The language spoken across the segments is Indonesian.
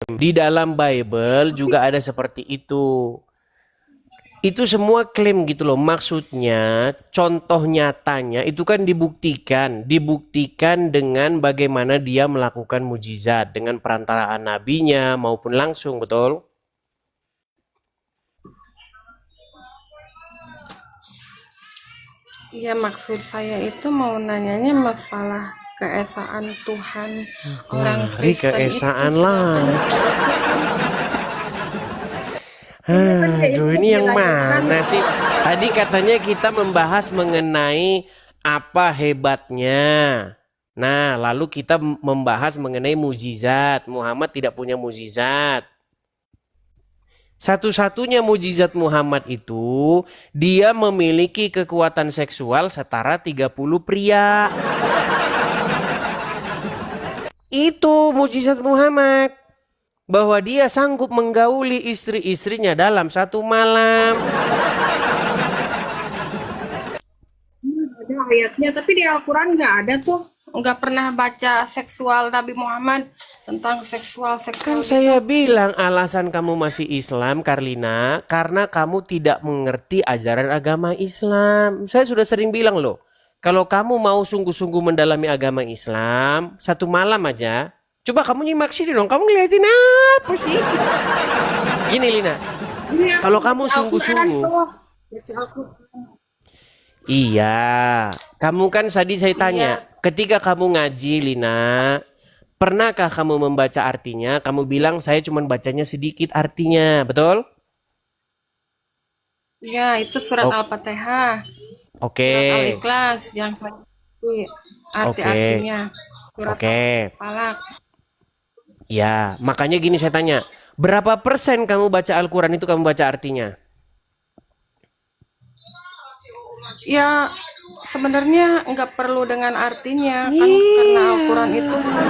Di dalam Bible juga ada seperti itu. Itu semua klaim gitu loh. Maksudnya contoh nyatanya itu kan dibuktikan dengan bagaimana dia melakukan mujizat dengan perantaraan nabinya maupun langsung, betul? Iya, maksud saya itu mau nanyanya masalah keesaan Tuhan orang Lari Kristen itu, keesaan sedangkan lagi. itu kan ini kan Aduh, Yesus ini yang dilahirkan mana sih? Tadi katanya kita membahas mengenai apa hebatnya. Nah, lalu kita membahas mengenai mujizat. Muhammad tidak punya mujizat. Satu-satunya mujizat Muhammad itu dia memiliki kekuatan seksual setara 30 pria. Itu mujizat Muhammad. Bahwa dia sanggup menggauli istri-istrinya dalam satu malam. ada ayatnya, tapi di Al-Quran nggak ada tuh. Nggak pernah baca seksual Nabi Muhammad, tentang seksual-seksual Kan gitu. saya bilang alasan kamu masih Islam, Karlina, karena kamu tidak mengerti ajaran agama Islam. Saya sudah sering bilang loh, kalau kamu mau sungguh-sungguh mendalami agama Islam, satu malam aja, coba kamu nyimak sini dong, kamu ngeliatin apa sih? Gini Lina, Ini aku kalau kamu baca Al-Quran sungguh-sungguh, tuh. Baca Al-Quran. iya, kamu kan tadi saya tanya, Iya, ketika kamu ngaji Lina, pernahkah kamu membaca artinya? Kamu bilang saya cuma bacanya sedikit artinya, betul? iya, itu surat O- Al-Fatihah, Oke, surat Al-Ikhlas yang saya ngerti oke, arti-artinya, surat oke. Al-Falaq. Ya, makanya gini saya tanya, berapa persen kamu baca Al-Quran itu kamu baca artinya? Ya, sebenarnya nggak perlu dengan artinya kan, karena Al-Quran Iya, itu kan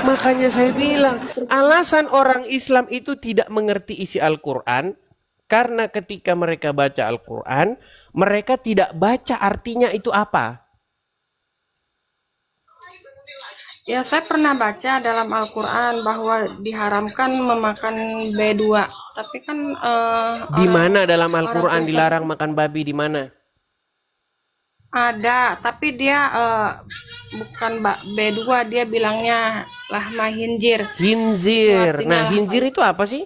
makanya saya bilang, alasan orang Islam itu tidak mengerti isi Al-Quran, karena ketika mereka baca Al-Quran, mereka tidak baca artinya itu apa. ya, saya pernah baca dalam Al-Quran bahwa diharamkan memakan B2, tapi kan Di orang mana dalam orang Al-Quran Kristen dilarang itu makan babi di mana? ada, tapi dia bukan B2, dia bilangnya lahma hinjir. Itu Hinzir. artinya Nah, lahma. hinzir itu apa sih?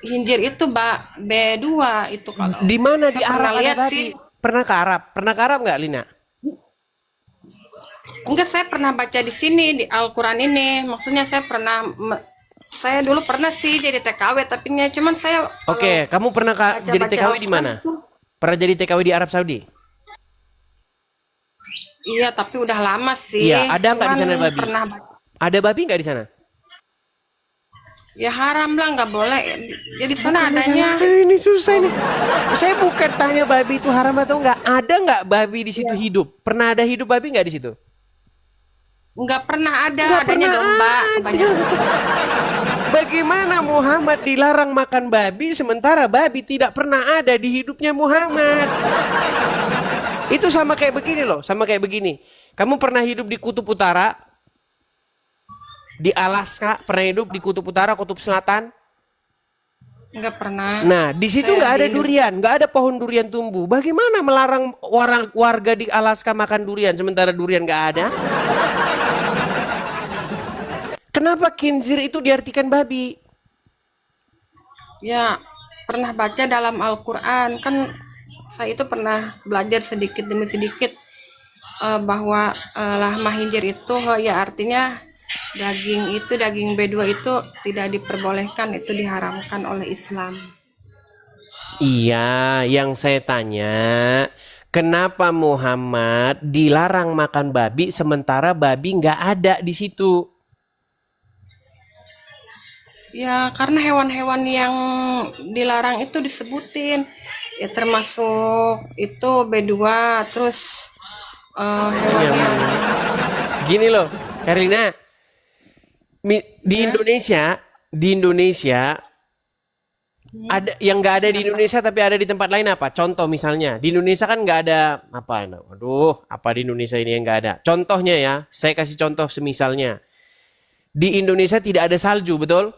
Hinjir itu B2 itu, kalau Di mana di saya pernah Arab ada lihat babi? sih. Pernah ke Arab? Pernah ke Arab nggak, Lina? Enggak, saya pernah baca di sini di Al-Quran ini. Maksudnya saya pernah saya dulu pernah sih jadi TKW, tapi cuman saya Oke, kalau kamu pernah jadi baca-baca TKW di Al-Quran mana? itu, Pernah jadi TKW di Arab Saudi? iya, tapi udah lama Iya, sih. ada nggak di Cuman sana babi? pernah baca. Ada babi nggak di sana? Ya haram lah, nggak boleh. Jadi sana Bukan masalah adanya ini susah oh, ini. Saya bukan tanya babi itu haram atau nggak. Ada nggak babi di situ iya. hidup? Pernah ada hidup babi nggak di situ? Nggak pernah ada, Nggak adanya pernah domba ada. kebanyakan. Bagaimana Muhammad dilarang makan babi sementara babi tidak pernah ada di hidupnya Muhammad? Itu sama kayak begini loh, sama kayak begini. Kamu pernah hidup di Kutub Utara, di Alaska, pernah hidup di Kutub Utara, Kutub Selatan? Nggak pernah. Nah, di situ Saya nggak di ada Indonesia. durian, nggak ada pohon durian tumbuh. Bagaimana melarang orang warga di Alaska makan durian sementara durian nggak ada? Kenapa khinzir itu diartikan babi? Ya, pernah baca dalam Al-Quran kan, saya itu pernah belajar sedikit demi sedikit bahwa lahmah hinjir itu ya artinya daging B2 itu tidak diperbolehkan, itu diharamkan oleh Islam. Iya, yang saya tanya, kenapa Muhammad dilarang makan babi sementara babi nggak ada di situ? Ya, karena hewan-hewan yang dilarang itu disebutin, ya termasuk itu B2, terus hewan Iya, yang gini loh, Herlina, di ya, Indonesia ada yang nggak ada di kenapa? Indonesia tapi ada di tempat lain apa? Contoh misalnya di Indonesia kan nggak ada apa? Aduh, apa di Indonesia ini yang nggak ada? Contohnya ya, saya kasih contoh semisalnya Di Indonesia tidak ada salju, betul?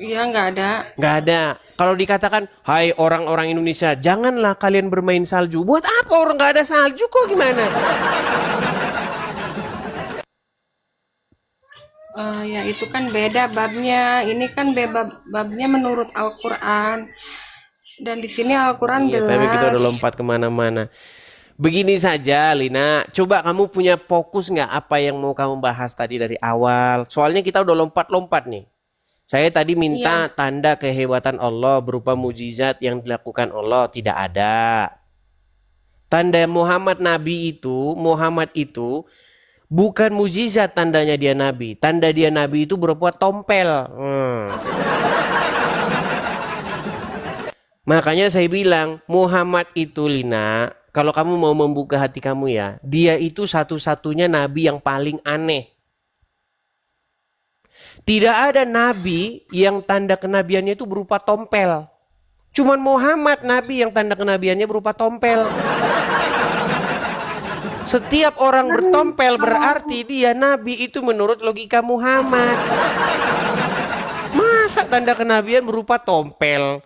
Iya, nggak ada. Nggak ada. Kalau dikatakan, hai orang-orang Indonesia, janganlah kalian bermain salju. Buat apa orang nggak ada salju kok gimana? Ya itu kan beda babnya. Ini kan babnya menurut Al-Quran. Dan di sini Al-Quran Iya, tapi kita udah jelas. lompat kemana-mana. Begini saja, Lina. Coba kamu punya fokus nggak apa yang mau kamu bahas tadi dari awal? Soalnya kita udah lompat-lompat nih. Saya tadi minta Iya, tanda kehebatan Allah berupa mujizat yang dilakukan Allah tidak ada. Tanda Muhammad itu bukan mujizat tandanya dia nabi. Tanda dia nabi itu berupa tompel. Makanya saya bilang Muhammad itu Lina, kalau kamu mau membuka hati kamu ya, dia itu satu-satunya nabi yang paling aneh. Tidak ada nabi yang tanda kenabiannya itu berupa tompel. Cuman Muhammad nabi yang tanda kenabiannya berupa tompel. Setiap orang bertompel berarti dia nabi itu menurut logika Muhammad. Masa tanda kenabian berupa tompel?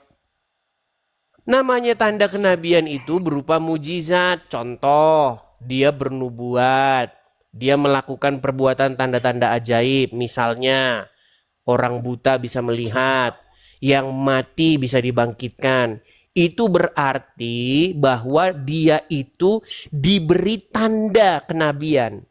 Namanya tanda kenabian itu berupa mujizat. Contoh, dia bernubuat. Dia melakukan perbuatan tanda-tanda ajaib. Misalnya, orang buta bisa melihat, yang mati bisa dibangkitkan. Itu berarti bahwa dia itu diberi tanda kenabian.